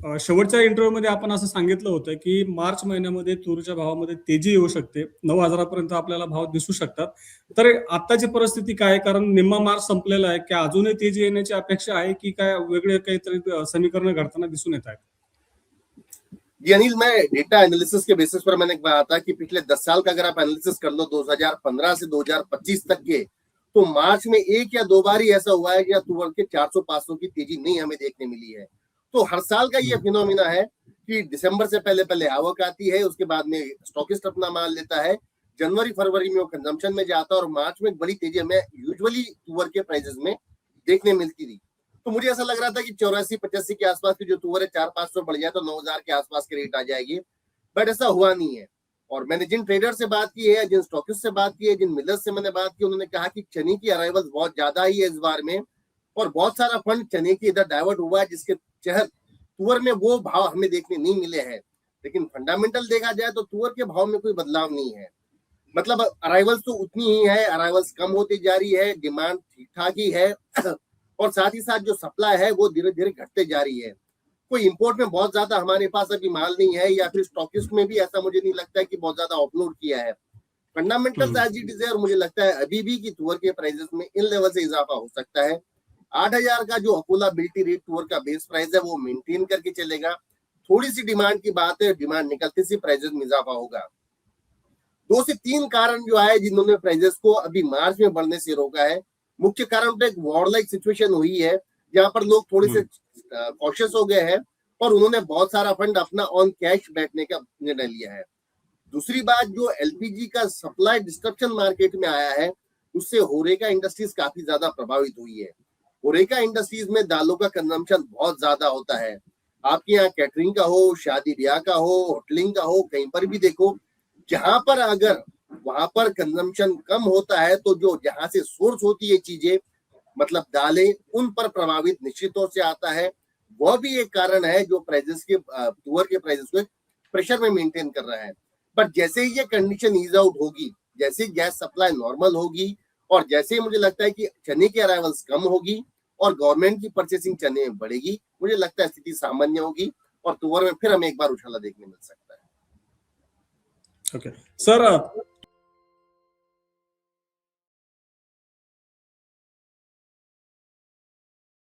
शेवटच्या इंटरव्ह्यूमध्ये आपण असं सांगितलं होतं की मार्च महिन्यामध्ये तूरच्या भावामध्ये तेजी येऊ शकते, 9,000 आपल्याला भाव दिसू शकतात. तर आत्ताची परिस्थिती काय आहे? कारण निम्मा मार्च संपलेला आहे, की अजूनही तेजी येण्याची अपेक्षा आहे, की काय वेगळे काहीतरी समीकरणं घडताना दिसून येत आहेत? जी अनिल, मैं डेटा एनालिसिस के बेसिस पर मैंने कहा था कि पिछले 10 साल का अगर आप एनालिसिस कर लो 2015 से 2025 तक के, तो मार्च में एक या दो बार ही ऐसा हुआ है कि तुवर के 400-500 की तेजी नहीं हमें देखने मिली है। तो हर साल का ये फिनोमिना है कि दिसंबर से पहले पहले आवक आती है, उसके बाद में स्टॉकिस्ट अपना माल लेता है, जनवरी फरवरी में वो कंजम्पशन में जाता है और मार्च में एक बड़ी तेजी हमें यूजुअली तुवर के प्राइसेस में देखने मिलती थी। तो मुझे ऐसा लग रहा था कि 84-85 के आसपास की जो तुवर है 400-500 बढ़ जाए तो 9,000 के आसपास के रेट आ जाएगी, बट ऐसा हुआ नहीं है। और मैंने जिन ट्रेडर से बात की है, जिन स्टॉकिस्ट से बात की है, जिन मिलर्स से मैंने बात की, उन्होंने कहा कि चने की अराइवल्स बहुत ज्यादा ही है इस बार में और बहुत सारा फंड चने की इधर डाइवर्ट हुआ है, जिसके तहत तुवर में वो भाव हमें देखने नहीं मिले हैं। लेकिन फंडामेंटल देखा जाए तो तुवर के भाव में कोई बदलाव नहीं है। मतलब अराइवल्स तो उतनी ही है, अराइवल्स कम होती जा रही है, डिमांड ठीक ठाक ही है और साथ ही साथ जो सप्लाई है वो धीरे धीरे घटते जा रही है। कोई इंपोर्ट में बहुत ज्यादा हमारे पास अभी माल नहीं है, या फिर स्टॉकिस्ट में भी ऐसा मुझे नहीं लगता है कि बहुत ज्यादा ऑफलोड किया है। फंडामेंटल एज इट इज है और मुझे लगता है अभी भी कि तुअर के प्राइसेस में इन लेवल से इजाफा हो सकता है। 8,000 का जो अकोलाबिलिटी रेट तुअर का बेस प्राइस है वो मेंटेन करके चलेगा। थोड़ी सी डिमांड की बात है, डिमांड निकलते सी प्राइसेस में इजाफा होगा। 2 से 3 कारण जो है जिन्होंने प्राइसेस को अभी मार्च में बढ़ने से रोका है। मुख्य कारण तो एक वॉर लाइक सिचुएशन हुई है, जहां पर लोग थोड़े से कॉशियस हो गए हैं और उन्होंने बहुत सारा फंड अपना ऑन कैश बैठने का निर्णय लिया है। दूसरी बात, जो एलपीजी का सप्लाई डिस्ट्रप्शन मार्केट में आया है, उससे होरेका इंडस्ट्रीज काफी ज्यादा प्रभावित हुई है। होरेका इंडस्ट्रीज में दालों का कंजम्पशन बहुत ज्यादा होता है। आपके यहाँ कैटरिंग का हो, शादी ब्याह का हो, होटलिंग का हो, कहीं पर भी देखो, जहां पर अगर वहां पर कंजम्पशन कम होता है तो जो जहां से सोर्स होती है चीजें, मतलब दालें, उन पर प्रभावित निश्चित तौर से आता है। वह भी एक कारण है जो प्राइसेस के तुअर के प्राइसेस को प्रेशर में मेंटेन कर रहा है। बट जैसे ही ये कंडीशन ईज आउट होगी, जैसे ही गैस सप्लाई नॉर्मल होगी और जैसे ही मुझे लगता है कि चने की अराइवल्स कम होगी और गवर्नमेंट की परचेसिंग चने में बढ़ेगी, मुझे लगता है स्थिति सामान्य होगी और तुअर में फिर हमें एक बार उछाला देखने मिल सकता है। Okay sir,